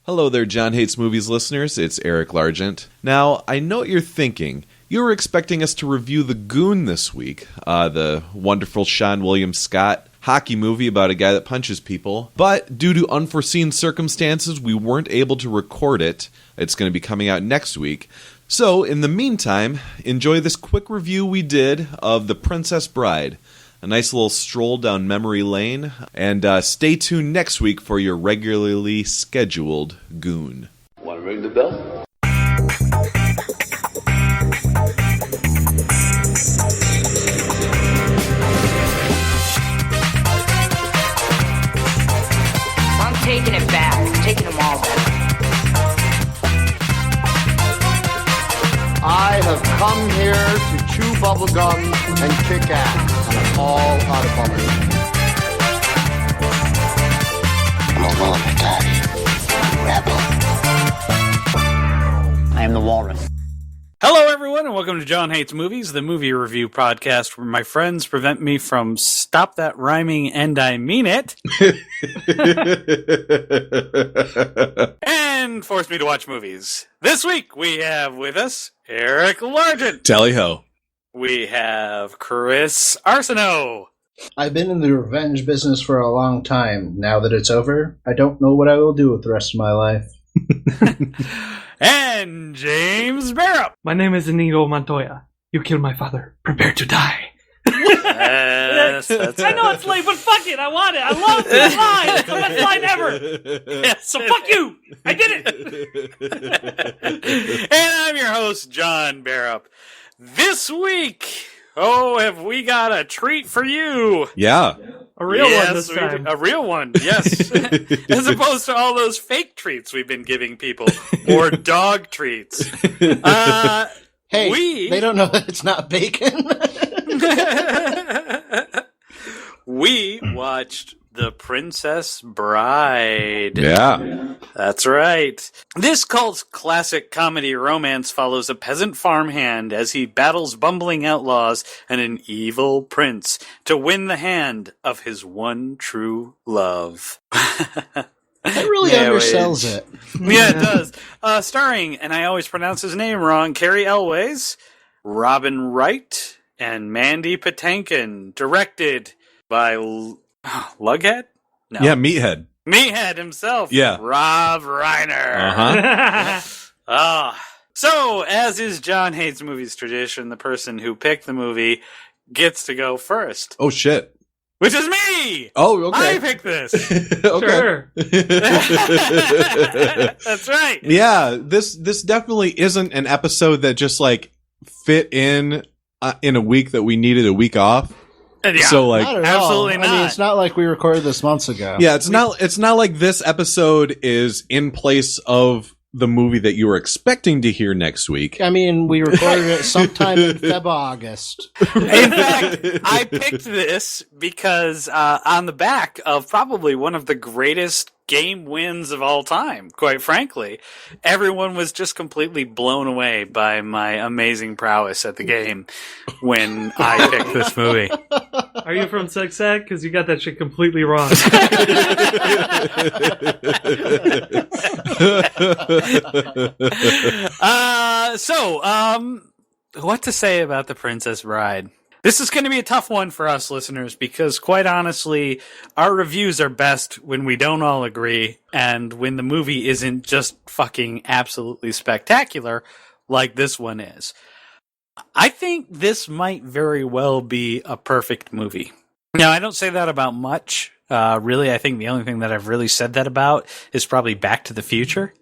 Hello there, John Hates Movies listeners. It's Eric Largent. Now, I know what you're thinking. You were expecting us to review The Goon this week, the wonderful Sean William Scott hockey movie about a guy that punches people. But due to unforeseen circumstances, we weren't able to record it. It's going to be coming out next week. So, in the meantime, enjoy this quick review we did of The Princess Bride. A nice little stroll down memory lane. And stay tuned next week for your regularly scheduled Goon. Want to ring the bell? I'm taking it back. I'm taking them all back. I have come here to chew bubblegum and kick ass, and I'm all out of bubblegum. I'm a loner, Daddy. Rebel. I am the walrus. Hello, everyone, and welcome to John Hates Movies, the movie review podcast where my friends prevent me from stop that rhyming and I mean it, and force me to watch movies. This week, we have with us Eric Largent. Tally-ho. We have Chris Arsenault. I've been in the revenge business for a long time. Now that it's over, I don't know what I will do with the rest of my life. And James Barrup. My name is Inigo Montoya. You killed my father. Prepare to die. Yes, that's I know it's late, but fuck it. I want it. I love this line. It's the best line ever. Yes. So fuck you. I did it. And I'm your host, John Barrup. This week, have we got a treat for you? Yeah. A real one this we time. do. A real one, yes. As opposed to all those fake treats we've been giving people. Or dog treats. Hey, they don't know that it's not bacon. We watched The Princess Bride. Yeah. That's right. This cult classic comedy romance follows a peasant farmhand as he battles bumbling outlaws and an evil prince to win the hand of his one true love. That really undersells it. Yeah, it does. Starring, and I always pronounce his name wrong, Carrie Elways, Robin Wright, and Mandy Patinkin. Directed by Lughead? No. Yeah, Meathead. Meathead himself. Yeah. Rob Reiner. Uh-huh. So, as is John Hates Movies tradition, the person who picked the movie gets to go first. Oh, shit. Which is me! Oh, okay. I picked this. Okay. Sure. That's right. Yeah, this definitely isn't an episode that just, like, fit in a week that we needed a week off. Yeah, so, like, Not at absolutely all. not. I mean, it's not like we recorded this months ago. yeah, it's not like this episode is in place of the movie that you were expecting to hear next week. I mean, we recorded it sometime in August. In fact, I picked this because on the back of probably one of the greatest game wins of all time, quite frankly, everyone was just completely blown away by my amazing prowess at the game when I picked this movie. Are you from Seg? Because you got that shit completely wrong. What to say about The Princess Bride? This is going to be a tough one for us listeners because, quite honestly, our reviews are best when we don't all agree and when the movie isn't just fucking absolutely spectacular like this one is. I think this might very well be a perfect movie. Now, I don't say that about much. Really, I think the only thing that I've really said that about is probably Back to the Future.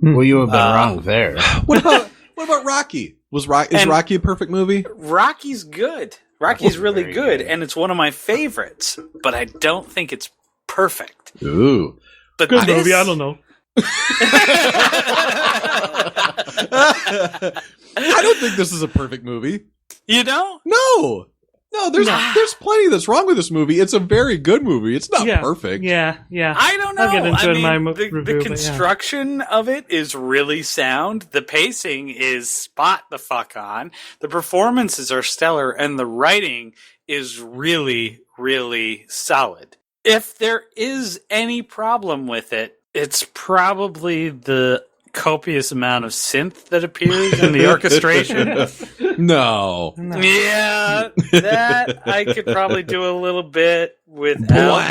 Well, you have been wrong there. What about Rocky? Is Rocky a perfect movie? Rocky's good. Rocky's really good, and it's one of my favorites, but I don't think it's perfect. Ooh. But Good movie, I don't know. I don't think this is a perfect movie. You don't? No, there's plenty that's wrong with this movie. It's a very good movie. It's not perfect. Yeah. I don't know. I'll get into it in my the review. construction of it is really sound. The pacing is spot the fuck on. The performances are stellar, and the writing is really, really solid. If there is any problem with it, It's probably the copious amount of synth that appears in the orchestration. No. Yeah, that I could probably do a little bit without.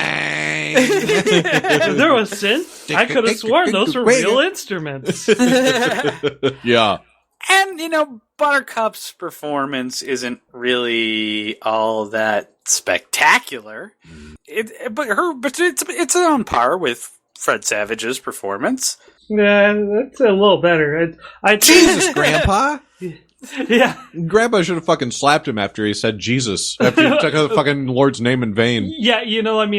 If there was synth, I could have sworn those were real instruments. Yeah. And, Buttercup's performance isn't really all that spectacular. But it's on par with Fred Savage's performance. Yeah, that's a little better. Jesus, Grandpa. Yeah. Grandpa should have fucking slapped him after he said Jesus. After he took the fucking Lord's name in vain. Yeah,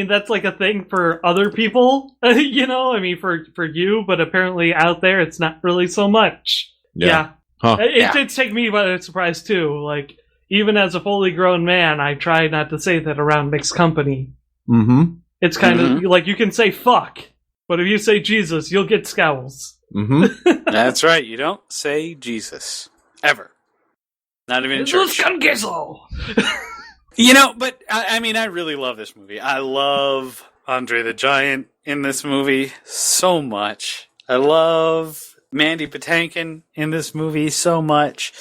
that's like a thing for other people, for you, but apparently out there it's not really so much. Yeah. Huh. It did take me by surprise too. Like, even as a fully grown man, I try not to say that around mixed company. Mm-hmm. It's kind of like you can say fuck, but if you say Jesus, you'll get scowls. Mm-hmm. That's right. You don't say Jesus. Ever. Not even in church. But I really love this movie. I love Andre the Giant in this movie so much. I love Mandy Patinkin in this movie so much.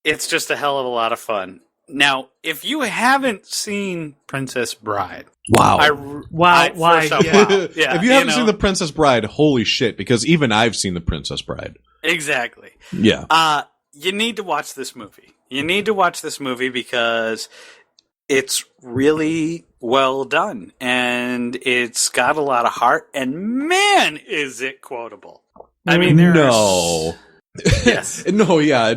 It's just a hell of a lot of fun. Now, if you haven't seen Princess Bride, wow. Why? Yeah, if you haven't seen The Princess Bride, holy shit, because even I've seen The Princess Bride. Exactly. Yeah. You need to watch this movie. You need to watch this movie because it's really well done and it's got a lot of heart, and man, is it quotable. No. Yes. No, yeah,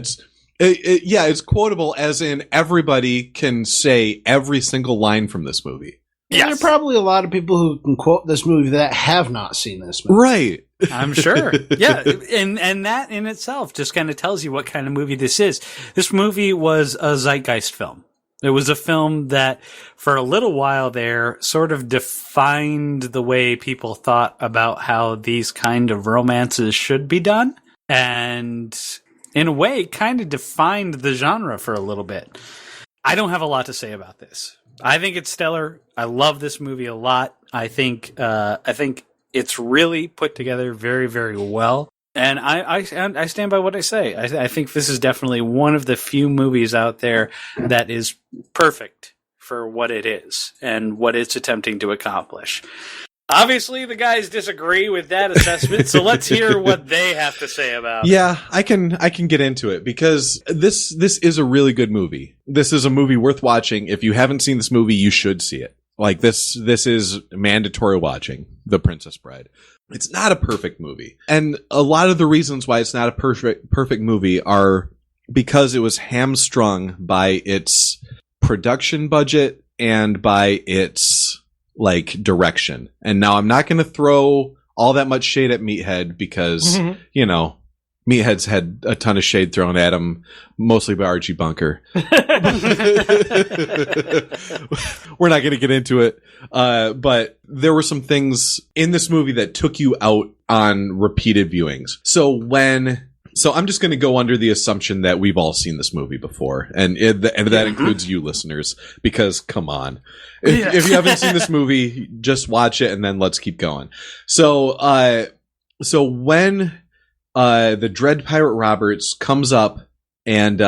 it's quotable as in everybody can say every single line from this movie. Yes. There are probably a lot of people who can quote this movie that have not seen this movie. Right. I'm sure. Yeah. And that in itself just kind of tells you what kind of movie this is. This movie was a zeitgeist film. It was a film that for a little while there sort of defined the way people thought about how these kind of romances should be done. And in a way, kind of defined the genre for a little bit. I don't have a lot to say about this. I think it's stellar. I love this movie a lot. I think it's really put together very, very well. And I stand by what I say. I think this is definitely one of the few movies out there that is perfect for what it is and what it's attempting to accomplish. Obviously, the guys disagree with that assessment, so let's hear what they have to say about it. Yeah, I can get into it because this is a really good movie. This is a movie worth watching. If you haven't seen this movie, you should see it. Like this is mandatory watching, The Princess Bride. It's not a perfect movie. And a lot of the reasons why it's not a perfect movie are because it was hamstrung by its production budget and by its direction. And now I'm not going to throw all that much shade at Meathead because, Meathead's had a ton of shade thrown at him, mostly by Archie Bunker. We're not going to get into it. But there were some things in this movie that took you out on repeated viewings. So I'm just going to go under the assumption that we've all seen this movie before. And that includes you listeners, because come on. If you haven't seen this movie, just watch it and then let's keep going. So when the Dread Pirate Roberts comes up and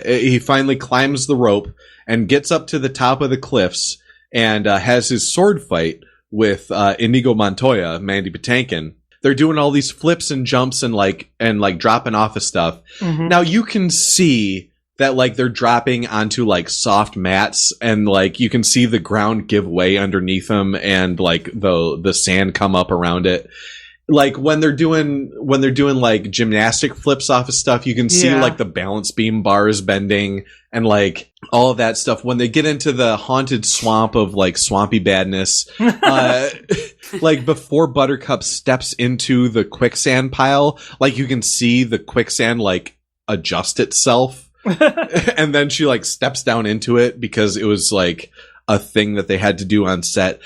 he finally climbs the rope and gets up to the top of the cliffs and has his sword fight with Inigo Montoya, Mandy Patinkin. They're doing all these flips and jumps and dropping off of stuff. Mm-hmm. Now you can see that they're dropping onto soft mats and you can see the ground give way underneath them and the sand come up around it. When they're doing gymnastic flips off of stuff, you can see the balance beam bars bending and all of that stuff. When they get into the haunted swamp of swampy badness, before Buttercup steps into the quicksand pile, you can see the quicksand adjust itself. And then she steps down into it because it was a thing that they had to do on set.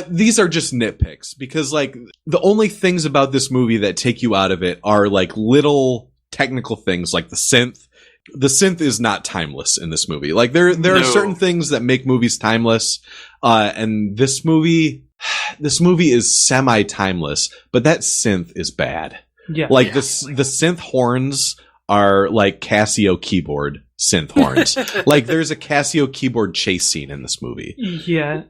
These are just nitpicks because the only things about this movie that take you out of it are little technical things like the synth. The synth is not timeless in this movie. There are certain things that make movies timeless. And this movie this movie is semi-timeless, but that synth is bad. Yeah. Like the synth horns are like Casio keyboard synth horns. Like there's a Casio keyboard chase scene in this movie. Yeah.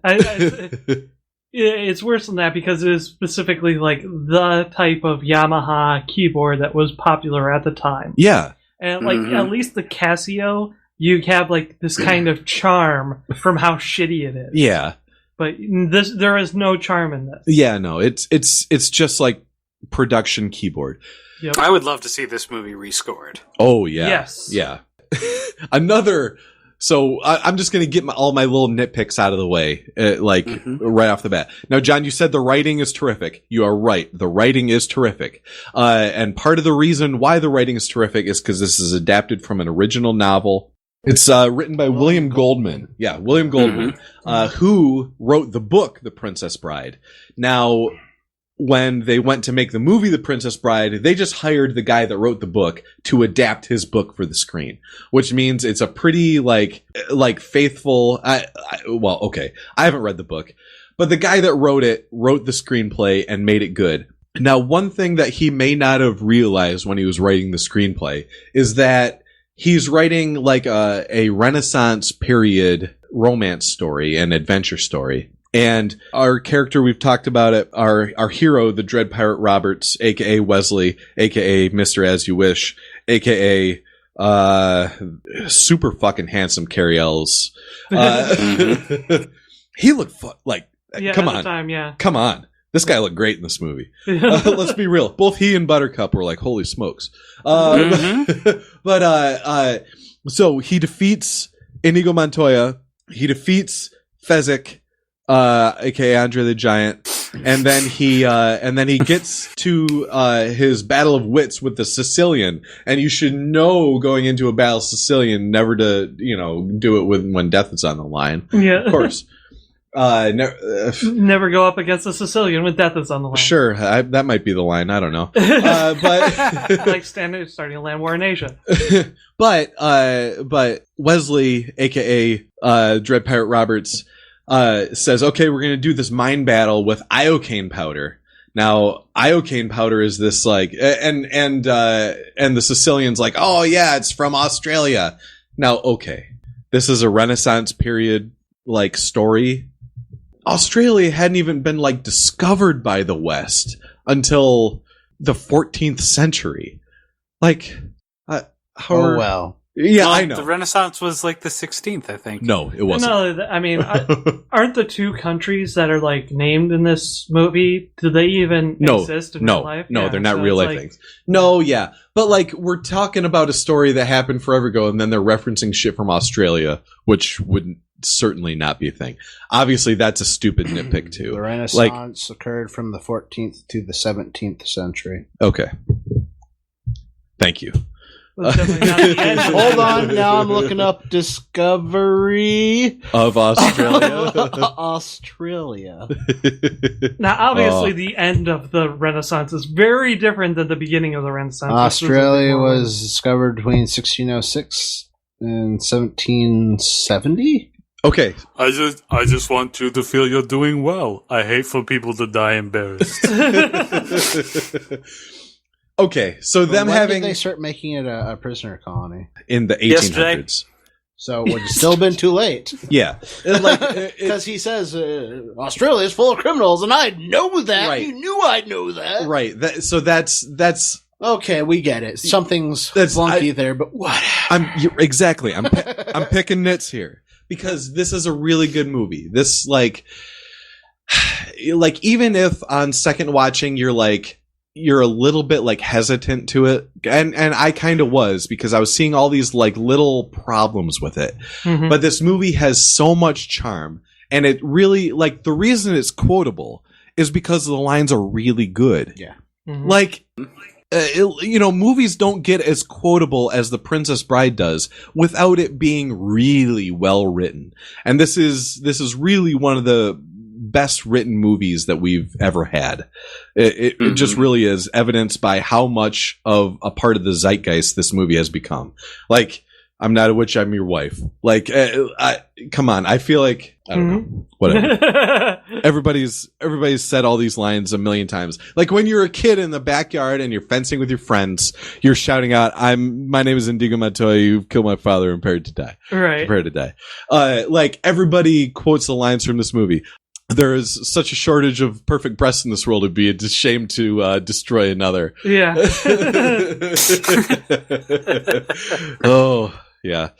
It's worse than that because it is specifically like the type of Yamaha keyboard that was popular at the time. Yeah. And like at least the Casio, you have like this kind of charm from how shitty it is. Yeah. But there is no charm in this. Yeah, no. It's just like production keyboard. Yep. I would love to see this movie rescored. Oh yeah. Yes. Yeah. So I'm just going to get all my little nitpicks out of the way, right off the bat. Now, John, you said the writing is terrific. You are right. The writing is terrific. And part of the reason why the writing is terrific is because this is adapted from an original novel. It's written by William Goldman. Yeah, William Goldman, who wrote the book, The Princess Bride. Now, when they went to make the movie The Princess Bride, they just hired the guy that wrote the book to adapt his book for the screen, which means it's a pretty like faithful. Okay, I haven't read the book, but the guy that wrote the screenplay and made it good. Now, one thing that he may not have realized when he was writing the screenplay is that he's writing like a Renaissance period romance story and adventure story. And our character, we've talked about it, our hero, the Dread Pirate Roberts, a.k.a. Wesley, a.k.a. Mr. As You Wish, a.k.a. Super fucking handsome Cary Ells. He looked come on. Time, yeah. Come on. This guy looked great in this movie. Let's be real. Both he and Buttercup were like, holy smokes. So he defeats Inigo Montoya. He defeats Fezzik, aka Andre the Giant, and then he gets to his battle of wits with the Sicilian. And you should know going into a battle Sicilian never to do it when death is on the line. Yeah, of course. Never go up against a Sicilian when death is on the line. Sure, that might be the line. I don't know, but like starting a land war in Asia. But Wesley, aka Dread Pirate Roberts, says, "Okay, we're going to do this mind battle with iocane powder." Now, iocane powder is this like, and the Sicilian's like, "Oh yeah, it's from Australia." Now, okay, this is a Renaissance period like story. Australia hadn't even been like discovered by the West until the 14th century. Like, yeah, I know. The Renaissance was like the 16th, I think. No, it wasn't. No, I mean, aren't the two countries that are like named in this movie? Do they even exist in real life? No, Yeah, they're not so real life like, things. No, yeah, but like we're talking about a story that happened forever ago, and then they're referencing shit from Australia, which would certainly not be a thing. Obviously, that's a stupid nitpick too. The Renaissance occurred from the 14th to the 17th century. Okay, thank you. was definitely not the end. Hold on, now I'm looking up discovery of Australia. Australia. Now, obviously, the end of the Renaissance is very different than the beginning of the Renaissance. Australia was discovered between 1606 and 1770. Okay, I just want you to feel you're doing well. I hate for people to die embarrassed. okay. So them when having did they start making it a prisoner colony? in the 1800s. Yesterday. So it's still been too late. Yeah, Because he says Australia's full of criminals, and I know that. Right. You knew I'd know that. right. So that's Okay, we get it. Something's flunky there, but what? Exactly. I'm picking nits here because this is a really good movie. This like even if on second watching you're a little bit like hesitant to it, and I kind of was because I was seeing all these like little problems with it. Mhm. But this movie has so much charm, and it really like the reason it's quotable is because the lines are really good. Yeah. Mhm. Like. Movies don't get as quotable as The Princess Bride does without it being really well written. And this is really one of the best written movies that we've ever had. It just really is, evidenced by how much of a part of the zeitgeist this movie has become. Like, I'm not a witch, I'm your wife. Like, come on. I feel like, I don't know. Whatever. Everybody's said all these lines a million times. Like when you're a kid in the backyard and you're fencing with your friends, you're shouting out, my name is Indigo Montoya, you've killed my father and prepared to die. Right. Prepared to die. Like everybody quotes the lines from this movie. There is such a shortage of perfect breasts in this world, it'd be a shame to destroy another. Yeah. Oh, yeah.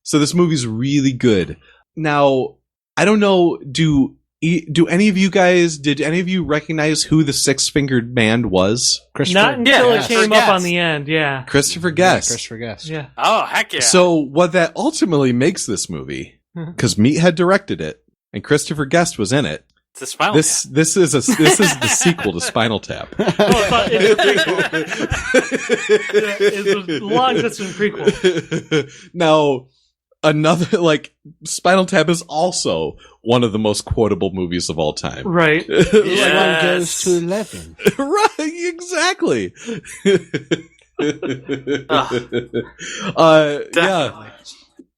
So this movie's really good. Now, I don't know, did any of you recognize who the Six-Fingered Man was? Not until it Christopher came up on Guest. the end, yeah. Christopher Guest. Christopher Guest. Yeah. Oh, heck yeah. So what that ultimately makes this movie, because Meathead directed it, and Christopher Guest was in it. It's a Spinal This Tap. is the sequel to Spinal Tap. Oh, it's a prequel. It's a long-distance prequel. Now, another, like, Spinal Tap is also one of the most quotable movies of all time. Right. This Yes. one goes to 11. Right, exactly. Yeah. Definitely.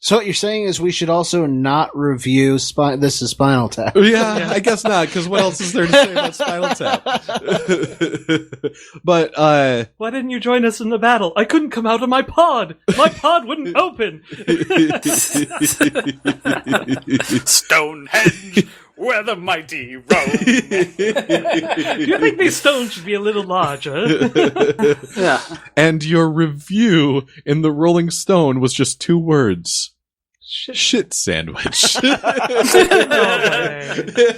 So what you're saying is we should also not review This is Spinal Tap. Yeah, I guess not, because what else is there to say about Spinal Tap? But, Why didn't you join us in the battle? I couldn't come out of my pod. My pod wouldn't open. Stonehenge, where the mighty roam. Do you think these stones should be a little larger? Yeah. And your review in the Rolling Stone was just 2 words. Shit sandwich. No way.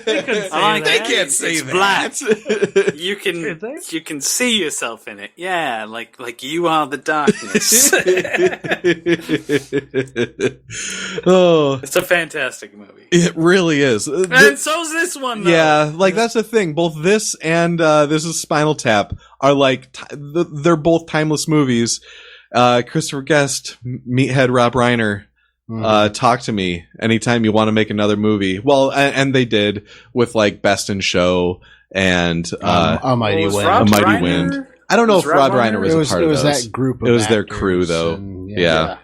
They couldn't say like, that. They can't say It's that. You Did they? can see yourself in it. Yeah, like you are the darkness. Oh, It's a fantastic movie. it really is. And so's this one, though. Yeah, like that's the thing. Both this and This is Spinal Tap are like they're both timeless movies. Christopher Guest, Meathead Rob Reiner, talk to me anytime you want to make another movie. Well, and they did with like Best in Show and A Mighty Was Wind. Rob A Mighty Reiner- Wind. I don't know was if Rob Rob Reiner Reiner- was a part it of was those. that group of It was their actors crew, though. and, Yeah.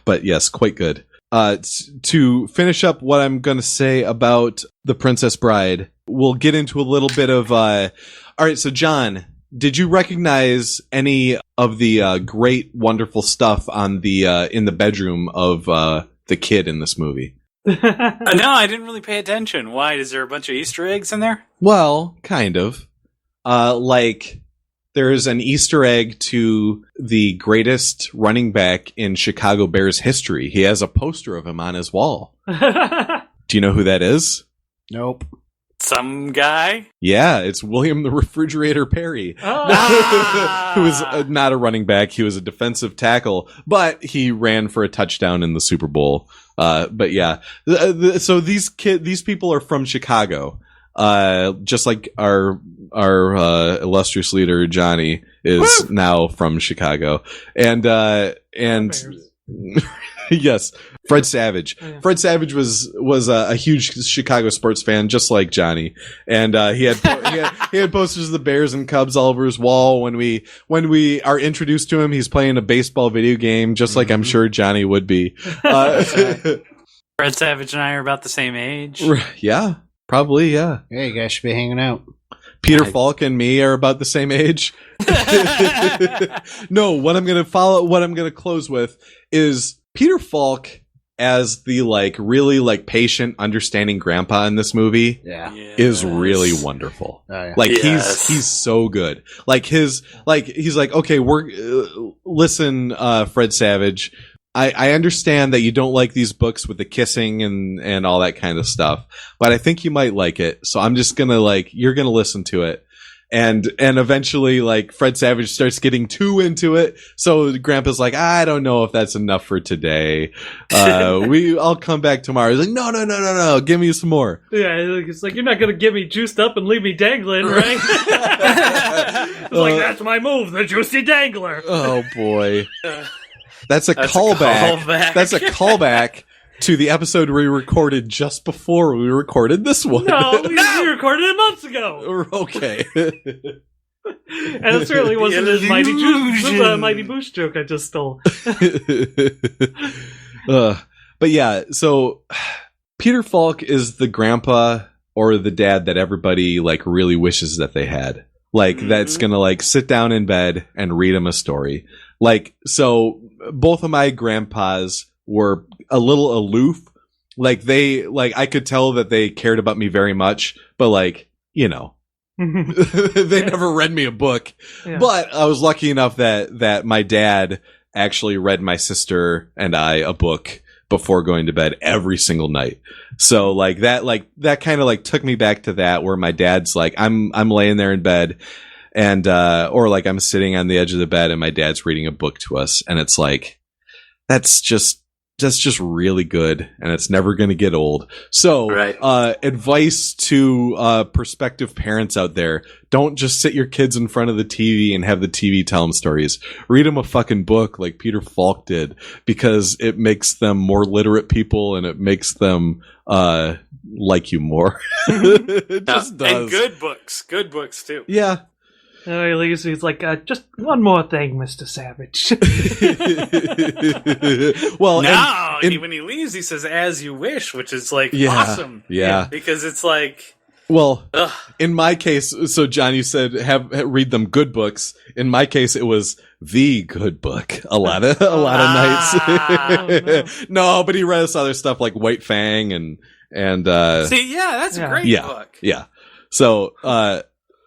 But yes, quite good. To finish up what I'm going to say about The Princess Bride, we'll get into a little bit of... all right, so John, did you recognize any of the great, wonderful stuff on the in the bedroom of the kid in this movie? No, I didn't really pay attention. Why? Is there a bunch of Easter eggs in there? Well, kind of. Like... There's an Easter egg to the greatest running back in Chicago Bears history. He has a poster of him on his wall. Do you know who that is? Nope. Some guy? Yeah, it's William the Refrigerator Perry. Oh. Who was not a running back. He was a defensive tackle, but he ran for a touchdown in the Super Bowl. But yeah, so these people are from Chicago. Just like our illustrious leader Johnny is now from Chicago, and yes, Fred Savage. Oh, yeah. Fred Savage was a huge Chicago sports fan, just like Johnny, and he had posters of the Bears and Cubs all over his wall. When we are introduced to him, he's playing a baseball video game, just like I'm sure Johnny would be. Fred Savage and I are about the same age. Yeah. Probably, yeah. Yeah, you guys should be hanging out. Peter Falk and me are about the same age. No, what I'm going to close with is Peter Falk as the really patient, understanding grandpa in this movie is really wonderful. Oh, yeah. Like Yes. he's so good. Like he's like, okay, listen, Fred Savage, I understand that you don't like these books with the kissing and all that kind of stuff, but I think you might like it. So I'm just gonna you're gonna listen to it. And eventually Fred Savage starts getting too into it. So Grandpa's like, I don't know if that's enough for today. I'll come back tomorrow. He's like, no, give me some more. Yeah, it's like, you're not going to get me juiced up and leave me dangling, right? It's like, that's my move, the juicy dangler. Oh boy. That's a That's a callback. callback. That's a callback to the episode we recorded just before we recorded this one. No, we recorded it months ago. Okay. And it certainly wasn't his Mighty Boosh joke I just stole. But yeah, so Peter Falk is the grandpa or the dad that everybody like really wishes that they had. Like that's gonna like sit down in bed and read him a story. Like, so both of my grandpas were a little aloof. Like I could tell that they cared about me very much, but like, you know, they never read me a book. Yeah. But I was lucky enough that my dad actually read my sister and I a book before going to bed every single night. So like that kind of like took me back to that, where my dad's like, I'm laying there in bed and, or like I'm sitting on the edge of the bed and my dad's reading a book to us. And it's like, that's just really good, and it's never going to get old. So, advice to prospective parents out there: don't just sit your kids in front of the TV and have the TV tell them stories. Read them a fucking book like Peter Falk did, because it makes them more literate people, and it makes them like you more. It just does. And good books too. Yeah. He's like, just one more thing, Mr. Savage. Well, when he leaves, he says, "As you wish," which is like awesome. Yeah. Because it's like, well, in my case, so John, you said read them good books. In my case, it was the good book. A lot of nights. No, but he read us other stuff like White Fang and see, that's a great book. Yeah. So,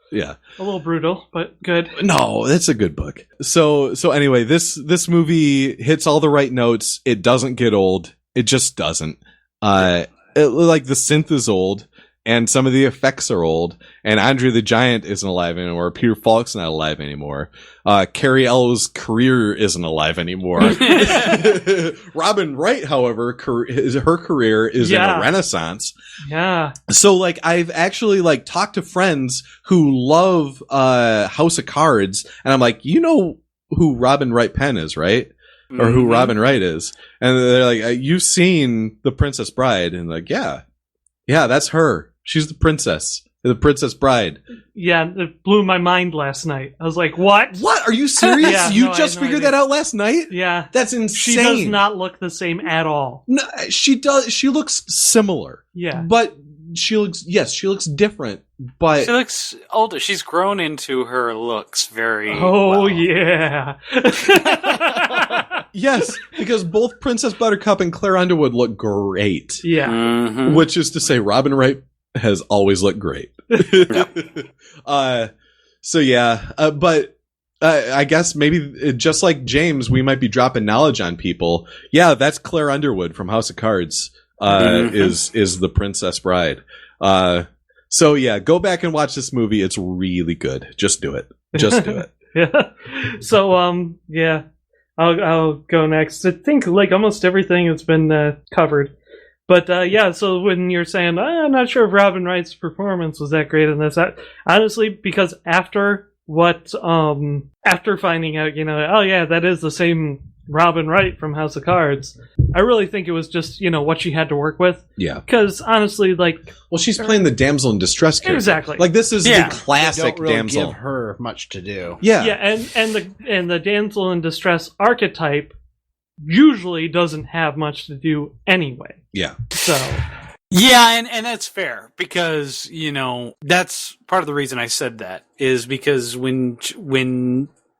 yeah. A little brutal, but good. No, it's a good book. So anyway, this movie hits all the right notes. It doesn't get old. It just doesn't. Like the synth is old, and some of the effects are old, and Andre the Giant isn't alive anymore. Peter Falk's not alive anymore. Carrie Elwes' career isn't alive anymore. Robin Wright, however, her career is in a renaissance. Yeah. So, like, I've actually, like, talked to friends who love House of Cards, and I'm like, you know who Robin Wright Penn is, right? Mm-hmm. Or who Robin Wright is. And they're like, you've seen The Princess Bride? And like, yeah, that's her. She's the Princess Bride. Yeah, it blew my mind last night. I was like, what? What? Are you serious? You just figured that out last night? Yeah. That's insane. She does not look the same at all. No, she does. She looks similar. Yeah. But she looks different. But she looks older. She's grown into her looks very yeah. Yes, because both Princess Buttercup and Claire Underwood look great. Yeah. Mm-hmm. Which is to say, Robin Wright has always looked great. So yeah, but I guess maybe just like James, we might be dropping knowledge on people. Yeah, that's Claire Underwood from House of Cards. Is the Princess Bride. So yeah, go back and watch this movie. It's really good. Just do it. Yeah. So yeah, I'll go next. I think like almost everything has been covered. But yeah, so when you're saying, I'm not sure if Robin Wright's performance was that great in this, honestly, because after finding out, oh yeah, that is the same Robin Wright from House of Cards, I really think it was just, what she had to work with. Yeah. Because honestly, like... Well, she's playing the damsel in distress character. Exactly. Like, this is the classic don't really damsel. give her much to do. Yeah. Yeah, and the damsel in distress archetype usually doesn't have much to do anyway. Yeah. So yeah, and that's fair because that's part of the reason I said that is because when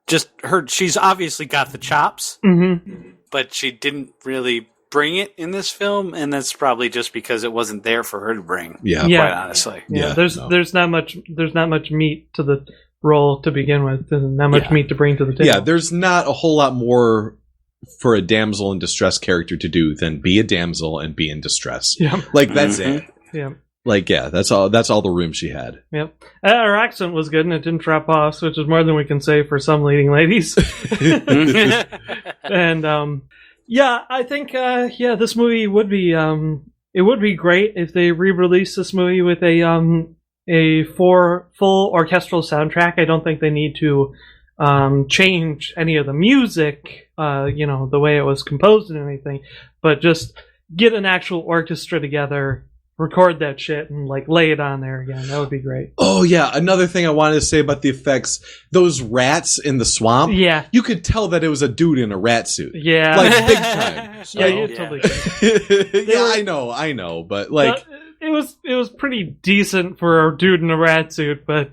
just her, she's obviously got the chops, but she didn't really bring it in this film, and that's probably just because it wasn't there for her to bring. Yeah, quite honestly. Yeah, there's not much meat to the role to begin with, and not much meat to bring to the table. Yeah, there's not a whole lot more for a damsel in distress character to do than be a damsel and be in distress. Yeah. Like, that's it. Yeah. Like, yeah, that's all the room she had. Yep. Her accent was good and it didn't drop off, which is more than we can say for some leading ladies. And, yeah, I think, this movie would be, it would be great if they re-released this movie with a full orchestral soundtrack. I don't think they need to change any of the music, the way it was composed and anything, but just get an actual orchestra together record that shit and like lay it on there again. That would be great. Oh yeah, another thing I wanted to say about the effects: those rats in the swamp. Yeah, you could tell that it was a dude in a rat suit. Yeah, like big time. Yeah, you totally could. Yeah, I know, but like. It was pretty decent for a dude in a rat suit, but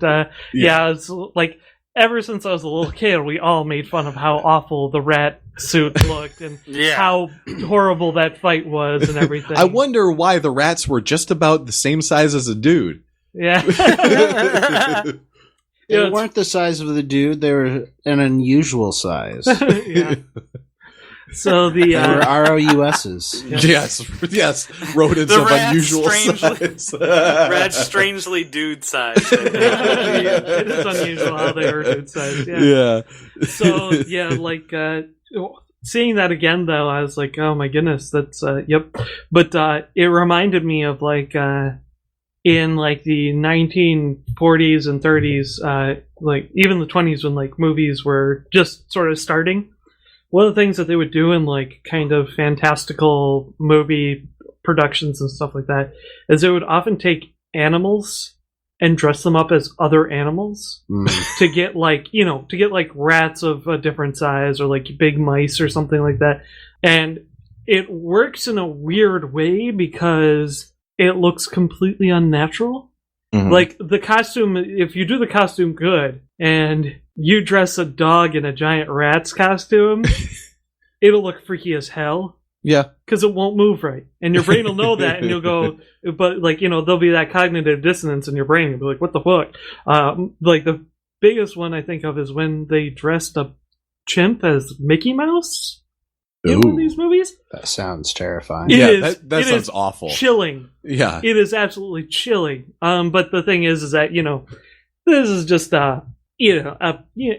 yeah, it's like ever since I was a little kid, we all made fun of how awful the rat suit looked and how horrible that fight was and everything. I wonder why the rats were just about the same size as a dude. Yeah. They weren't the size of the dude, they were an unusual size. Yeah. So the they were ROUSs. Yes, rodents of unusual size. Rats strangely dude size. It is unusual how they are dude size. Yeah. So yeah, like seeing that again though, I was like, oh my goodness, that's yep. But it reminded me of like in like the 1940s and 30s, like even the 20s when like movies were just sort of starting. One of the things that they would do in like kind of fantastical movie productions and stuff like that is they would often take animals and dress them up as other animals to get like, to get like rats of a different size or like big mice or something like that. And it works in a weird way because it looks completely unnatural. Mm-hmm. Like the costume, if you do the costume good and you dress a dog in a giant rat's costume, it'll look freaky as hell. Yeah. Because it won't move right. And your brain will know that and you'll go, but like, there'll be that cognitive dissonance in your brain. You'll be like, what the fuck? Like the biggest one I think of is when they dressed a chimp as Mickey Mouse in one of these movies. That sounds terrifying. That sounds awful. Chilling. Yeah. It is absolutely chilling. But the thing is that, this is just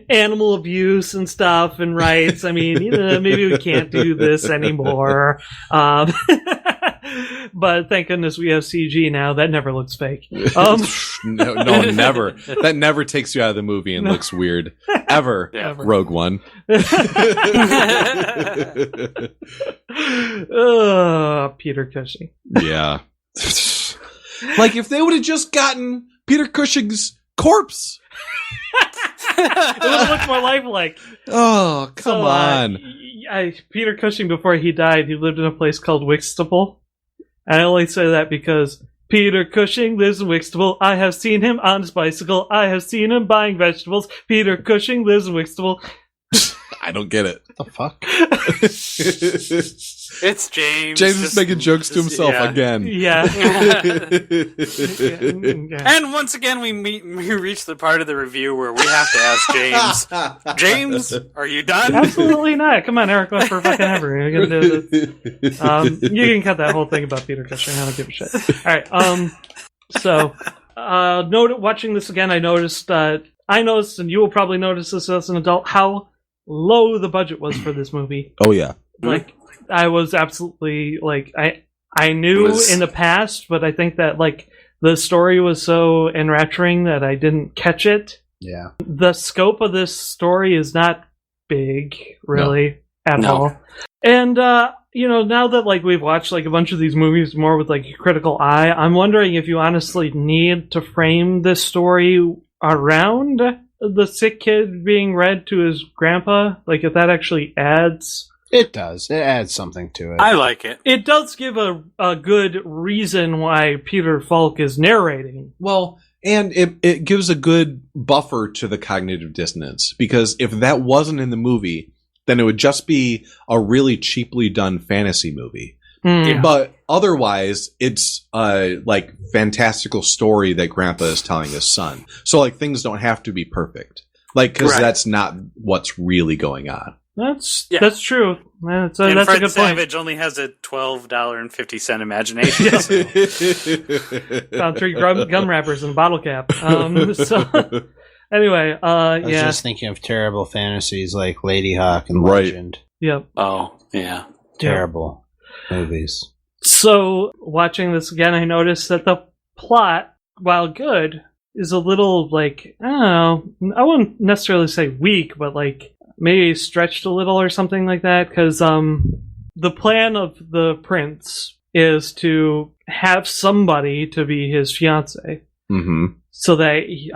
animal abuse and stuff and rights. I mean, maybe we can't do this anymore. But thank goodness we have CG now. That never looks fake. No, never. That never takes you out of the movie and looks weird. Ever. Rogue One. Peter Cushing. Yeah. Like if they would have just gotten Peter Cushing's corpse. It would look more lifelike. Oh, come on. Peter Cushing, before he died, he lived in a place called Whitstable. I only say that because Peter Cushing lives in Whitstable. I have seen him on his bicycle. I have seen him buying vegetables. Peter Cushing lives in Whitstable. I don't get it. What the fuck? It's James. James is making jokes to himself again. Yeah. And once again, we reach the part of the review where we have to ask James. James, are you done? Absolutely not. Come on, Eric, for fucking ever. You're gonna do this. You can cut that whole thing about Peter Cushing. I don't give a shit. All right. So, watching this again, I noticed, and you will probably notice this as an adult, how low the budget was for this movie. Oh yeah. Like I was absolutely like I knew in the past, but I think that like the story was so enrapturing that I didn't catch it. Yeah. The scope of this story is not big, really, at all. And now that like we've watched like a bunch of these movies more with like a critical eye, I'm wondering if you honestly need to frame this story around the sick kid being read to his grandpa, like if that actually adds. It does. It adds something to it. I like it. It does give a good reason why Peter Falk is narrating. Well, and it gives a good buffer to the cognitive dissonance, because if that wasn't in the movie, then it would just be a really cheaply done fantasy movie. Yeah. But otherwise, it's like fantastical story that Grandpa is telling his son. So like things don't have to be perfect, like because that's not what's really going on. That's true. That's Fred a good Savage only has a $12.50 imagination. Found 3 gum wrappers in a bottle cap. So anyway, I was just thinking of terrible fantasies like Lady Hawk and Legend. Yep. Oh yeah, terrible movies. So watching this again, I noticed that the plot, while good, is a little like I don't know. I wouldn't necessarily say weak, but like maybe stretched a little or something like that. Because the plan of the prince is to have somebody to be his fiance. Mm-hmm. So that he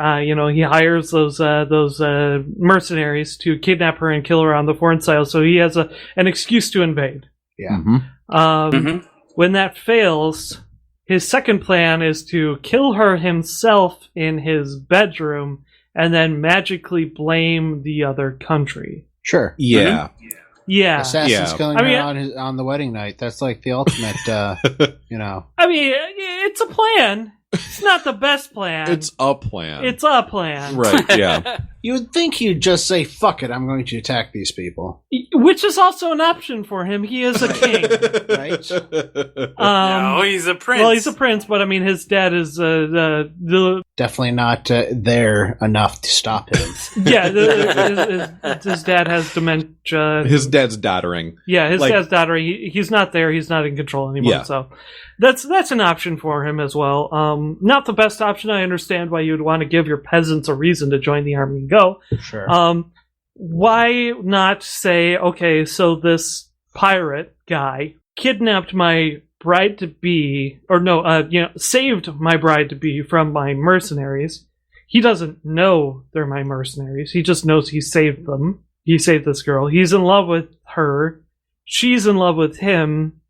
hires those mercenaries to kidnap her and kill her on the foreign soil. So he has an excuse to invade. Yeah. When that fails, his second plan is to kill her himself in his bedroom and then magically blame the other country. Sure. Yeah. Yeah. Assassin's Yeah. killing I mean, her on the wedding night. That's like the ultimate, I mean, it's a plan. It's not the best plan. It's a plan. It's a plan. Right, yeah. You would think he'd just say, fuck it, I'm going to attack these people. Which is also an option for him. He is a king. Right? No, he's a prince. Well, he's a prince, but I mean, his dad is the Definitely not there enough to stop him. his dad has dementia. His dad's doddering. Yeah, his Like- dad's daughter. He's not there. He's not in control anymore. Yeah. So that's an option for him as well. Not the best option. I understand why you'd want to give your peasants a reason to join the army and go. Sure. Why not say, okay, so this pirate guy kidnapped my bride to be, saved my bride to be from my mercenaries. He doesn't know they're my mercenaries. He just knows he saved them. He saved this girl. He's in love with her. She's in love with him.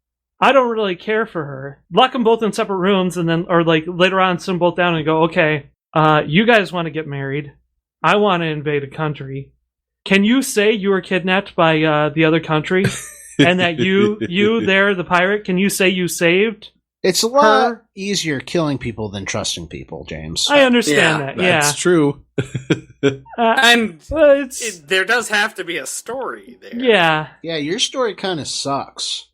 I don't really care for her. Lock them both in separate rooms and then, or like later on, sit them both down and go, okay, you guys want to get married. I want to invade a country. Can you say you were kidnapped by the other country? And that you there, the pirate, can you say you saved? It's a lot easier killing people than trusting people, James. I understand that. Yeah, That's true. And it's there does have to be a story there. yeah. Yeah, your story kind of sucks.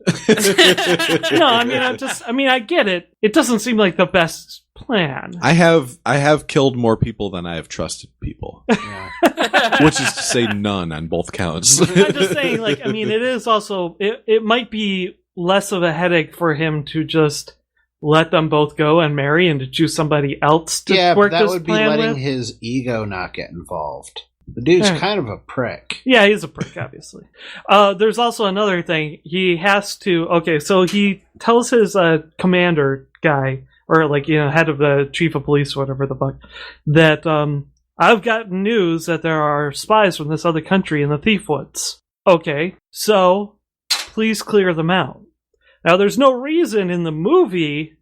No, I mean, I get it. It doesn't seem like the best plan. I have killed more people than I have trusted people. Yeah. Which is to say none on both counts. I'm just saying, like, I mean, it is also it might be less of a headache for him to just let them both go and marry and to choose somebody else to Yeah, but work that this would be plan letting with. his ego not get involved. The dude's Yeah. kind of a prick. Yeah, he's a prick, obviously. There's also another thing. He has to... Okay, so he tells his commander guy, or like, head of the chief of police, whatever the fuck, that I've got news that there are spies from this other country in the Thief Woods. Okay, so please clear them out. Now, there's no reason in the movie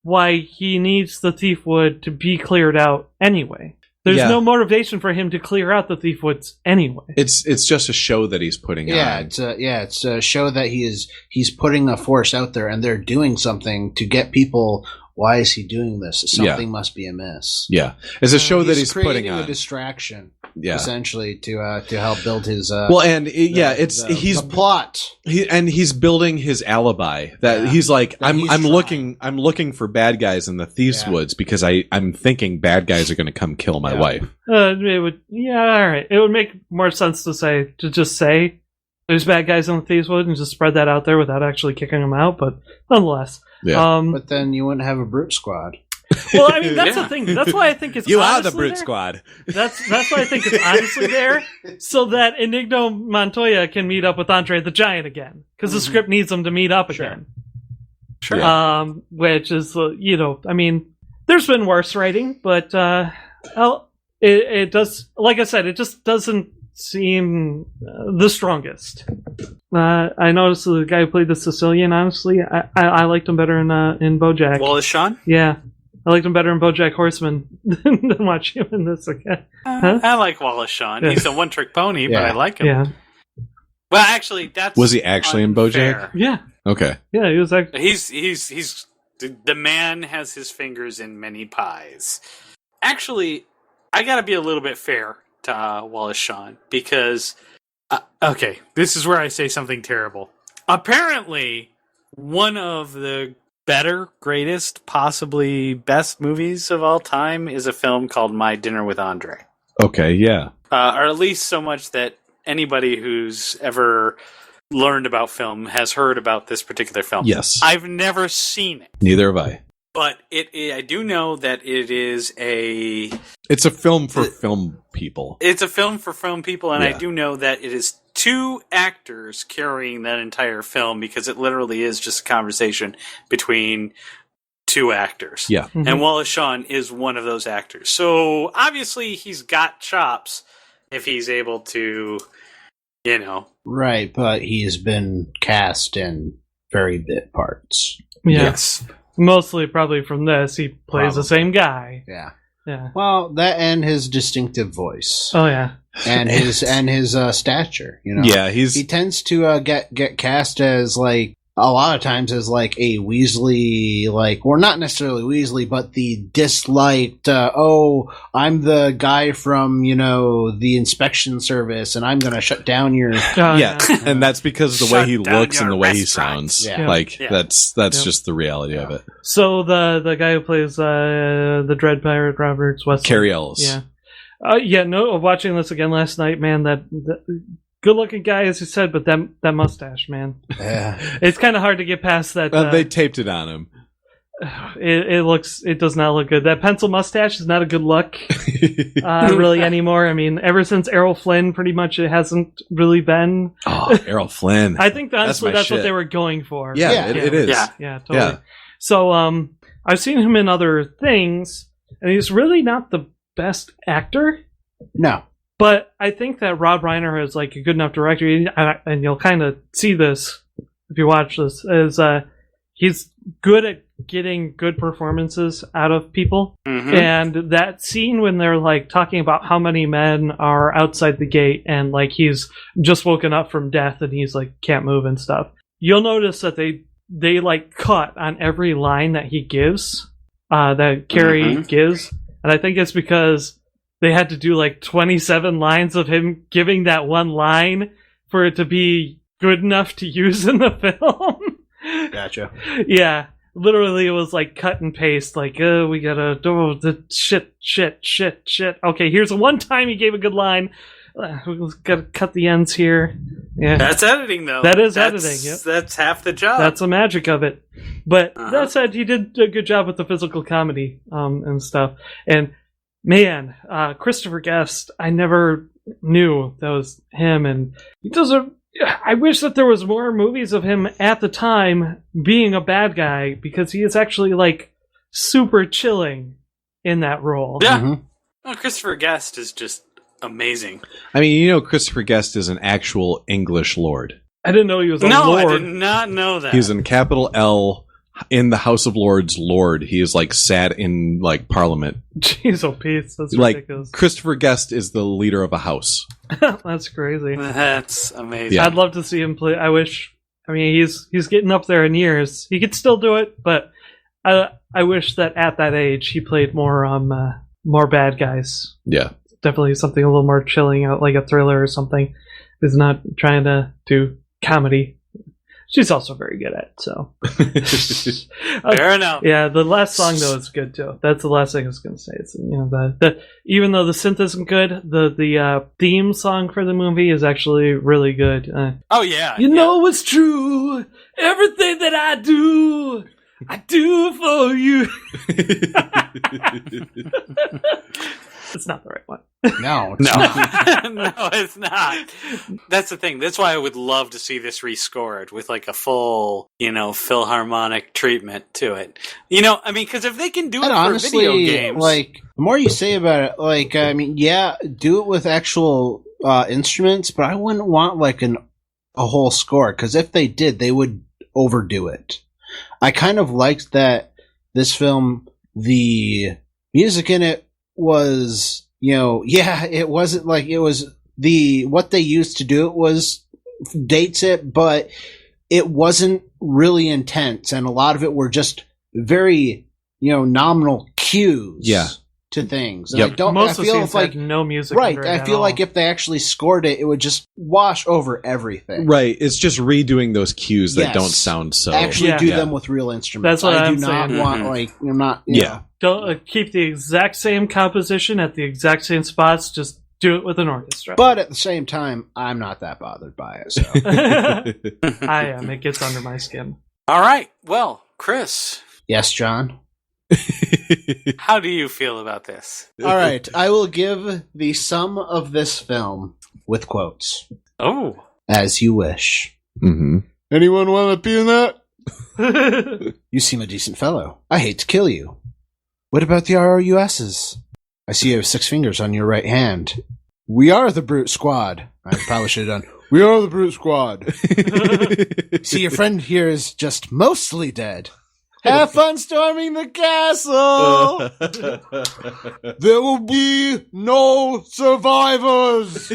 why he needs the Thief Wood to be cleared out anyway. There's no motivation for him to clear out the Thief Woods anyway. It's just a show that he's putting on. It's a show that he's putting a force out there, and they're doing something to get people. Why is he doing this? Something must be amiss. Yeah, it's a show that he's putting creating on. a distraction, Yeah, essentially to help build his. He's the plot. He's building his alibi. That he's like, That he's I'm trying. looking for bad guys in the Thieves Woods because I'm thinking bad guys are going to come kill my wife. It would, all right. It would make more sense to just say there's bad guys in the Thieves Wood and just spread that out there without actually kicking them out. But nonetheless, But then you wouldn't have a brute squad. well, I mean, that's the thing. That's why I think it's You are the honestly Brute there. Squad. That's why I think it's honestly there, so that Inigo Montoya can meet up with Andre the Giant again, because the script needs him to meet up again. Sure. Yeah. Which is, I mean, there's been worse writing, but it does. Like I said, it just doesn't seem the strongest. I noticed the guy who played the Sicilian. Honestly, I liked him better in BoJack. Wallace Shawn? Yeah, I liked him better in BoJack Horseman than watch him in this again. Huh? I like Wallace Shawn. Yeah. he's a one-trick pony, but Yeah. I like him. Yeah, Well, actually, that's Was he actually in unfair. BoJack? Okay. yeah, he was like, He's the man has his fingers in many pies. Actually, I gotta be a little bit fair to Wallace Shawn because okay, this is where I say something terrible. Apparently, one of the better, greatest, possibly best movies of all time is a film called My Dinner with Andre. Okay. Yeah. Or at least so much that anybody who's ever learned about film has heard about this particular film. Yes. I've never seen it, Neither have I. but I do know that it is It's a film for film people. it's a film for film people, and I Yeah. do know that it is two actors carrying that entire film because it literally is just a conversation between two actors. Yeah. Mhm. And Wallace Shawn is one of those actors. So obviously he's got chops if he's able to, you know. Right, but he's been cast in very bit parts. Yeah. Yes. Mostly probably from this. He plays the same guy. Yeah. Yeah. Well, that and his distinctive voice. Oh, yeah. And his stature, you know. Yeah, He tends to get cast as like a lot of times as like a Weasley, like, or not necessarily Weasley, but the disliked. I'm the guy from the inspection service, and I'm going to shut down your. Yeah, and that's because of the way he Shut down looks and the your way he restaurants. sounds. Yeah. Like Yeah. that's Yeah. just the reality of it. So the guy who plays the Dread Pirate Roberts Wesley. Carrie Ellis. Yeah. Watching this again last night, man, that good looking guy, as you said, but that mustache, man. Yeah. It's kind of hard to get past that. They taped it on him. It does not look good. That pencil mustache is not a good look, really, anymore. I mean, ever since Errol Flynn, pretty much it hasn't really been. Oh, Errol Flynn. I think honestly my that's what shit. they were going for. Yeah, Yeah. it is. Yeah. Yeah, totally. Yeah. So, I've seen him in other things, and he's really not the best actor. No. But I think that Rob Reiner is like a good enough director, and you'll kind of see this if you watch this. Is he's good at getting good performances out of people, Mhm. and that scene when they're like talking about how many men are outside the gate, and like he's just woken up from death, and he's like can't move and stuff. You'll notice that they like cut on every line that he gives, that Carrie gives, and I think it's because they had to do like 27 lines of him giving that one line for it to be good enough to use in the film. Gotcha. Yeah, literally it was like cut and paste, like, we gotta do the shit. Okay, here's the one time he gave a good line. We gotta cut the ends here. Yeah, That's editing, though. That is That's- editing, yep. That's half the job. that's the magic of it. But Uh-huh. that said, he did a good job with the physical comedy and stuff. And man, Christopher Guest, I never knew that was him, and he does I wish that there was more movies of him at the time being a bad guy, because he is actually like super chilling in that role. Yeah. Mhm. Oh, Christopher Guest is just amazing. I mean, Christopher Guest is an actual English lord. I didn't know he was a No, lord. I did not know that. He's in capital L in the House of Lords Lord. He is like sat in like Parliament. Jeez, oh, Pete, that's Like ridiculous. Christopher Guest is the leader of a house. That's crazy. That's amazing. Yeah. I'd love to see him play. I mean, he's getting up there in years. He could still do it, but I wish that at that age he played more bad guys. Yeah. Definitely something a little more chilling out, like a thriller or something. He's not trying to do comedy. She's also very good at it, so. Fair enough. Yeah, the last song though is good too. That's the last thing I was going to say. It's the even though the synth isn't good, the theme song for the movie is actually really good. Oh, yeah. You know it's true. Everything that I do for you. It's not the right one. No. It's No. not. No, it's not. That's the thing. That's why I would love to see this rescored with like a full, Philharmonic treatment to it. I mean, because if they can do it And for honestly, video games. like, the more you say about it, like, I mean, yeah, do it with actual instruments, but I wouldn't want like a whole score, because if they did, they would overdo it. I kind of liked that this film, the music in it was, it wasn't like it was what they used to do it was dates it, but it wasn't really intense, and a lot of it were just very, nominal cues to things. And Yep. Most of the feel scenes like had no music. right. under it I at feel all. like if they actually scored it, it would just wash over everything. Right. It's just redoing those cues that Yes. don't sound so. Actually, Yeah. do Yeah. them with real instruments. That's what I do I'm not saying. want Mhm. like I'm not. Yeah. Don't keep the exact same composition at the exact same spots. Just do it with an orchestra. But at the same time, I'm not that bothered by it. So I am. It gets under my skin. All right. Well, Chris, yes, John. how do you feel about this? All right, I will give the sum of this film with quotes. Oh. As you wish. Mm-hmm. Anyone want a peanut? You seem a decent fellow. I hate to kill you. What about the ROUSs? I see you have 6 fingers on your right hand. We are the Brute Squad. I probably should have done. We are the Brute Squad. See, your friend here is just mostly dead. Have fun storming the castle! There will be no survivors!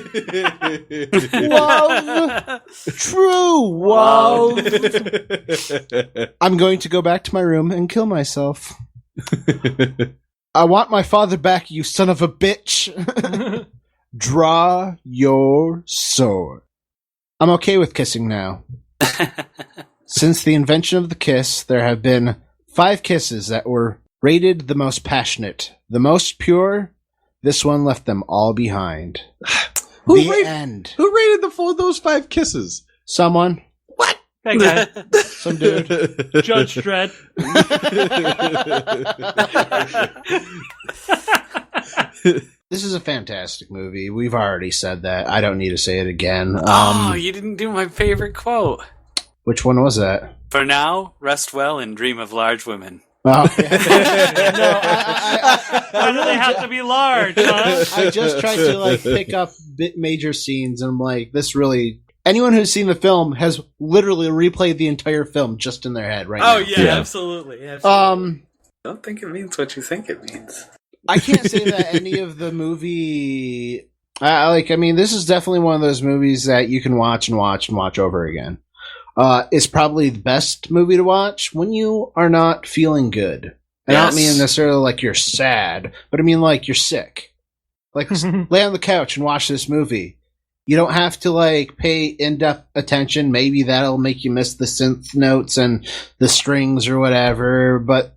Wow! True! Wow! I'm going to go back to my room and kill myself. I want my father back, you son of a bitch! Draw your sword. I'm okay with kissing now. Since the invention of the kiss, there have been 5 kisses that were rated the most passionate, the most pure. This one left them all behind. End. Who rated those 5 kisses? Someone. That guy. Some dude. Judge Dredd. This is a fantastic movie. We've already said that. I don't need to say it again. You didn't do my favorite quote. Which one was that? For now, rest well and dream of large women. Oh, yeah. Why do they have to be large, huh? I just tried to pick up major scenes, and I'm like, this really. Anyone who's seen the film has literally replayed the entire film just in their head right now. Oh yeah, absolutely. I don't think it means what you think it means. I can't say that any of the movie. This is definitely one of those movies that you can watch and watch and watch over again. It's probably the best movie to watch when you are not feeling good. And I don't mean necessarily like you're sad, but I mean like you're sick. Like, lay on the couch and watch this movie. You don't have to pay in-depth attention. Maybe that'll make you miss the synth notes and the strings or whatever, but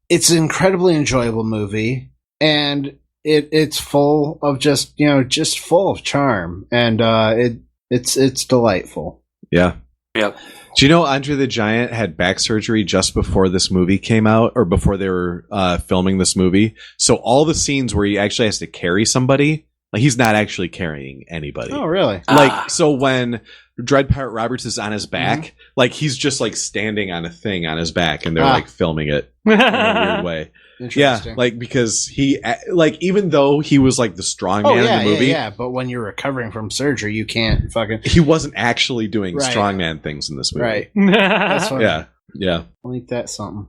it's an incredibly enjoyable movie, and it's full of just full of charm, and it's delightful. Yeah. Yep. Do you know Andre the Giant had back surgery just before this movie came out, or before they were filming this movie? So all the scenes where he actually has to carry somebody, he's not actually carrying anybody. Oh, really? So when Dread Pirate Roberts is on his back, he's just standing on a thing on his back, and they're filming it in a weird way. Interesting. Yeah, because he, even though he was the strong man in the movie, yeah, but when you're recovering from surgery, you can't fucking. He wasn't actually doing strongman things in this movie. Right. That's funny. Yeah. I think that's something.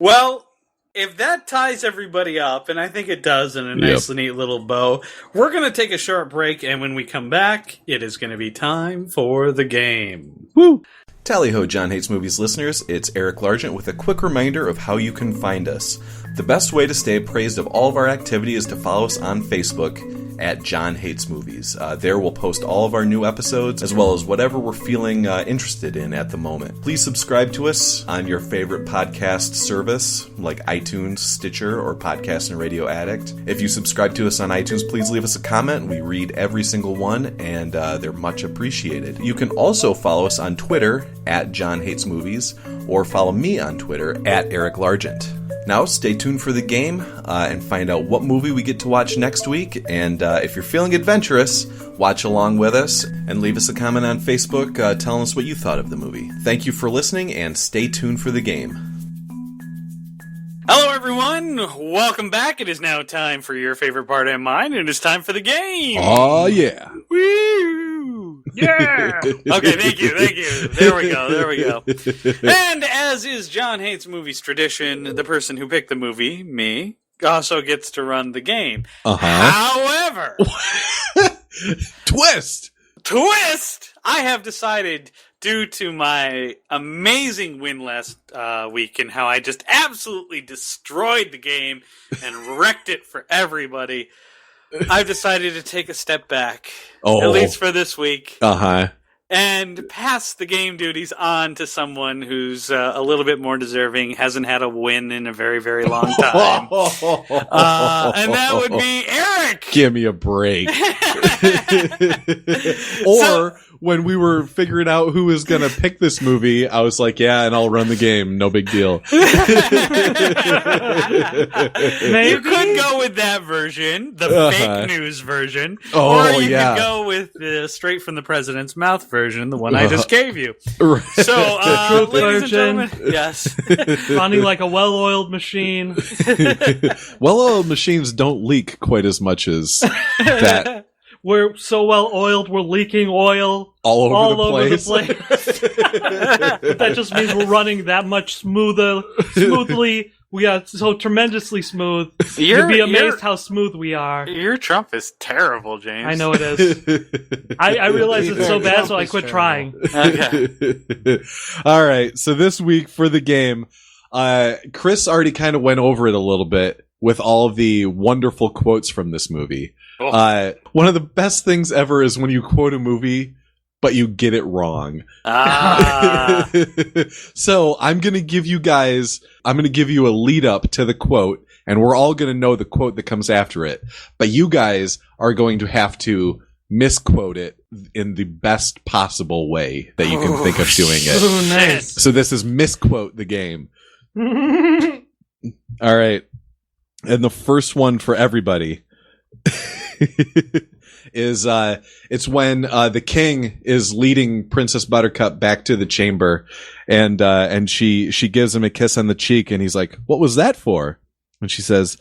Well, if that ties everybody up, and I think it does in a nice, neat little bow, we're going to take a short break, and when we come back, it is going to be time for the game. Woo! Tally-ho, John Hates Movies listeners, it's Eric Largent with a quick reminder of how you can find us. The best way to stay appraised of all of our activity is to follow us on Facebook at John Hates Movies. There we'll post all of our new episodes, as well as whatever we're feeling interested in at the moment. Please subscribe to us on your favorite podcast service, like iTunes, Stitcher, or Podcast and Radio Addict. If you subscribe to us on iTunes, please leave us a comment. We read every single one, and they're much appreciated. You can also follow us on Twitter at John Hates Movies, or follow me on Twitter at Eric Largent. Now, stay tuned for the game and find out what movie we get to watch next week. And if you're feeling adventurous, watch along with us and leave us a comment on Facebook telling us what you thought of the movie. Thank you for listening, and stay tuned for the game. Hello, everyone. Welcome back. It is now time for your favorite part and mine, and it's time for the game. Oh, yeah. Woo! Yeah! Okay, thank you. There we go. And as is John Hates Movies tradition, the person who picked the movie, me, also gets to run the game. However... Twist! I have decided, due to my amazing win last week and how I just absolutely destroyed the game and wrecked it for everybody, I've decided to take a step back, at least for this week, and pass the game duties on to someone who's a little bit more deserving, hasn't had a win in a very, very long time. And that would be Eric! Give me a break. Or when we were figuring out who was going to pick this movie, I was like, yeah, and I'll run the game. No big deal. You could go with that version, the fake news version, or you could go with the straight from the president's mouth version, the one I just gave you. So, ladies and gentlemen, yes. Running like a well-oiled machine. Well-oiled machines don't leak quite as much as that. We're so well-oiled, we're leaking oil all over the place. That just means we're running that much smoothly. We are so tremendously smooth. You'd be amazed how smooth we are. Your Trump is terrible, James. I know it is. I realize it's so bad, so I quit trying. Okay. All right, so this week for the game, Chris already kind of went over it a little bit with all of the wonderful quotes from this movie. One of the best things ever is when you quote a movie, but you get it wrong. So I'm going to give you a lead up to the quote, and we're all going to know the quote that comes after it. But you guys are going to have to misquote it in the best possible way that you can think of doing it. Oh, nice. So this is misquote the game. All right. And the first one for everybody is it's when the king is leading Princess Buttercup back to the chamber, and she gives him a kiss on the cheek, and he's like, "What was that for?" And she says,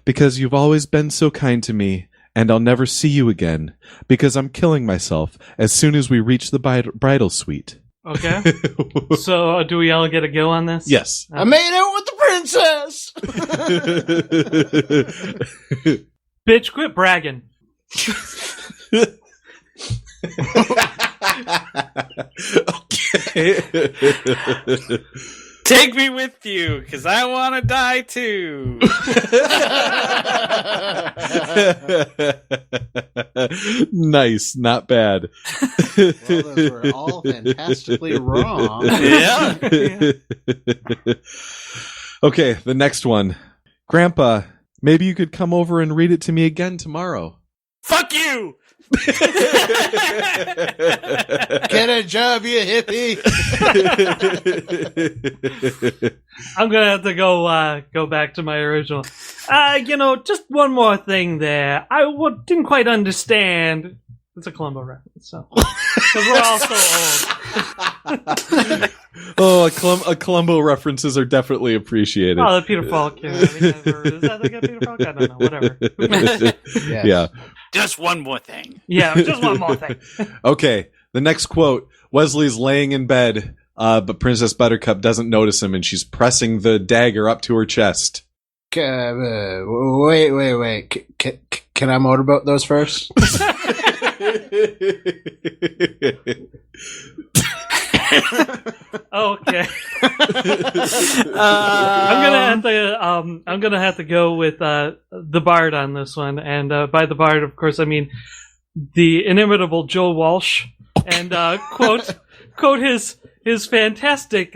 "Because you've always been so kind to me, and I'll never see you again, because I'm killing myself as soon as we reach the bridal suite." Okay. So do we all get a go on this? Yes. I made out with the princess. Bitch, quit bragging. Okay. Take me with you, because I want to die too. Nice, not bad. Well, those were all fantastically wrong. Yeah. Okay, the next one. Grandpa, maybe you could come over and read it to me again tomorrow. Fuck you! Get a job, you hippie. I'm gonna have to go back to my original. Just one more thing there. I didn't quite understand. It's a Columbo reference, so because we're all so old. Oh, Columbo references are definitely appreciated. Oh, the Peter Falk. Is that the Peter Falk? I don't know. Whatever. Yes. Yeah. Just one more thing. Yeah, just one more thing. Okay, the next quote. Wesley's laying in bed, but Princess Buttercup doesn't notice him, and she's pressing the dagger up to her chest. Wait. Can I motorboat those first? Okay. I'm gonna have to go with the Bard on this one, and by the Bard, of course, I mean the inimitable Joe Walsh, and quote his fantastic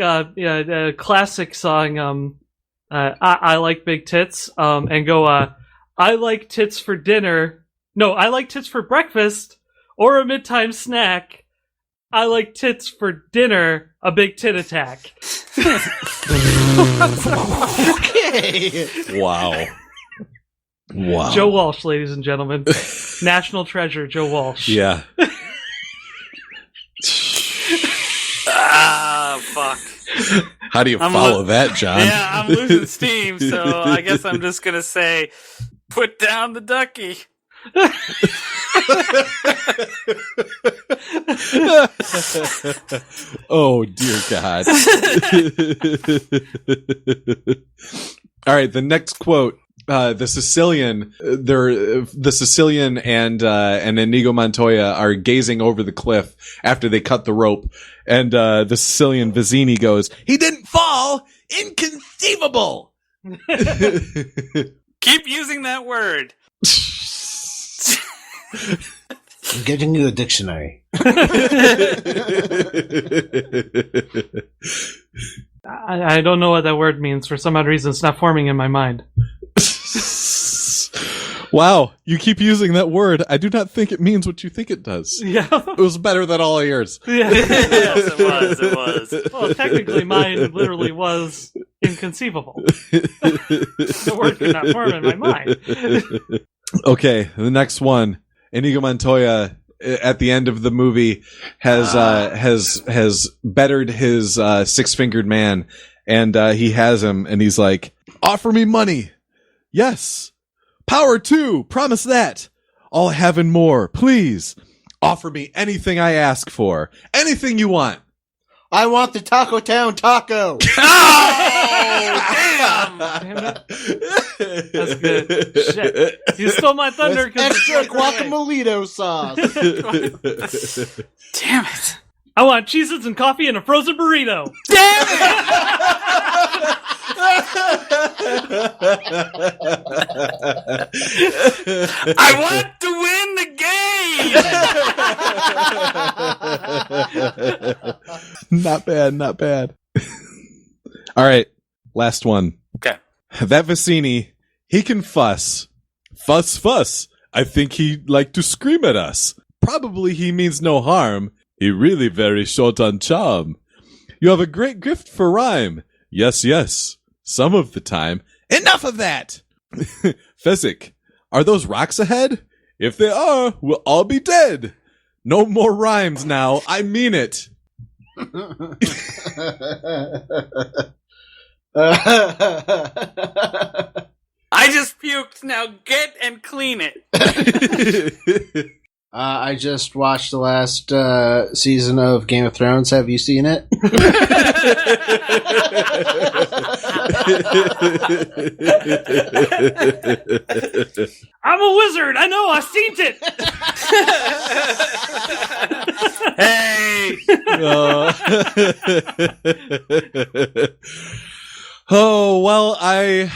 classic song, I like big tits, and go I like tits for dinner. No, I like tits for breakfast or a midtime snack. I like tits for dinner, a big tit attack. Okay. Wow. Joe Walsh, ladies and gentlemen. National treasure, Joe Walsh. Yeah. Fuck. How do you follow that, John? Yeah, I'm losing steam, so I guess I'm just gonna say, put down the ducky. Oh dear God. All right, the next quote. The Sicilian and Inigo Montoya are gazing over the cliff after they cut the rope, and the Sicilian Vizzini goes, "He didn't fall! Inconceivable!" Keep using that word. I'm getting you a dictionary. I don't know what that word means. For some odd reason, it's not forming in my mind. Wow, you keep using that word. I do not think it means what you think it does. Yeah. It was better than all of yours. Yeah. Yes, it was. Well, technically, mine literally was inconceivable. The word could not form in my mind. Okay, the next one. Inigo Montoya at the end of the movie has bettered his six-fingered man, and he has him, and he's like, "Offer me money, yes. Power too, promise that. I'll have and more, please. Offer me anything I ask for, anything you want." I want the Taco Town taco. Damn it. That's good. Shit. You stole my thunder. With extra guacamole sauce. Damn it. I want Cheez-Its and coffee and a frozen burrito. Damn it! I want to win the game! Not bad, not bad. All right, last one. Okay. That Vicini, he can fuss. Fuss, fuss. I think he'd like to scream at us. Probably he means no harm. He really very short on charm. You have a great gift for rhyme. Yes, yes. Some of the time. Enough of that! Fezzik, are those rocks ahead? If they are, we'll all be dead. No more rhymes now. I mean it. I just puked. Now get and clean it. I just watched the last season of Game of Thrones. Have you seen it? I'm a wizard. I know. I seen it. Hey. Oh, well, I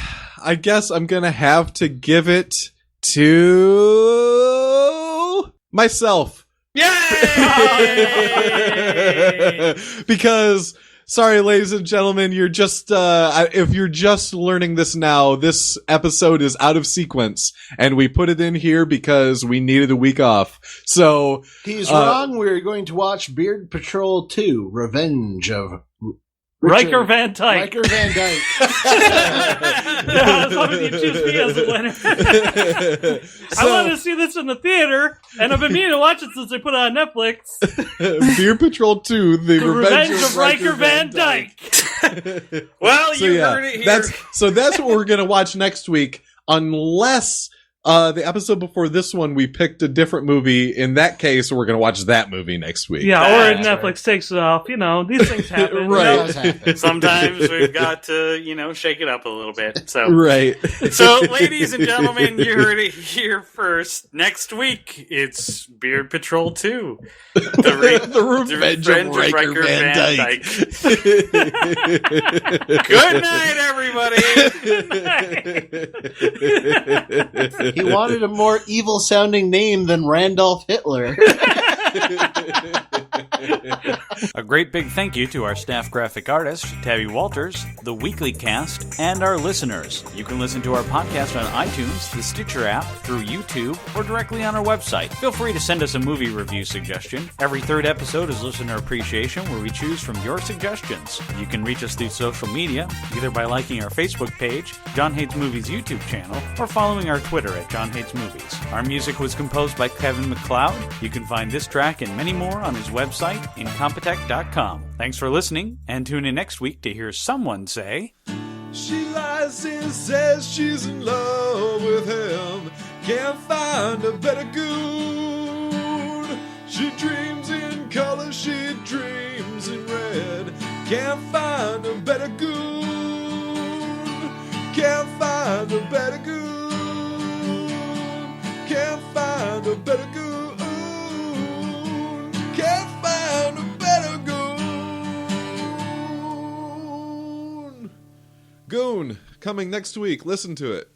guess I'm gonna have to give it to myself. Yay! Because, sorry, ladies and gentlemen, you're just, if you're just learning this now, this episode is out of sequence, and we put it in here because we needed a week off. So, He's wrong. We're going to watch Beard Patrol 2, Revenge of Riker Van Dyke. Riker Van Dyke. As long as you choose me as a winner. I want to see this in the theater, and I've been meaning to watch it since they put it on Netflix. Beer Patrol 2, The Revenge of Riker Van Dyke. Well, So you yeah, heard it here. that's what we're gonna watch next week, unless the episode before this one we picked a different movie. In that case, we're gonna watch that movie next week. Yeah, or That's Netflix takes it off. You know, these things happen. Right. It does happen. Sometimes we've got to, shake it up a little bit. So, Right. so ladies and gentlemen, you heard it here first. Next week, it's Beard Patrol 2. The Revenge of Riker Van Dyke. Good night, everybody. Good night. He wanted a more evil-sounding name than Randolph Hitler. A great big thank you to our staff graphic artist, Tabby Walters, the Weekly Cast, and our listeners. You can listen to our podcast on iTunes, the Stitcher app, through YouTube, or directly on our website. Feel free to send us a movie review suggestion. Every third episode is Listener Appreciation, where we choose from your suggestions. You can reach us through social media, either by liking our Facebook page, John Hates Movies YouTube channel, or following our Twitter at John Hates Movies. Our music was composed by Kevin MacLeod. You can find this track and many more on his website, incompetech.com. Thanks for listening, and tune in next week to hear someone say... She lies and says she's in love with him. Can't find a better goon. She dreams in color, she dreams in red. Can't find a better goon. Can't find a better goon. Can't find a better goon. Can't find a better goon. Goon, coming next week. Listen to it.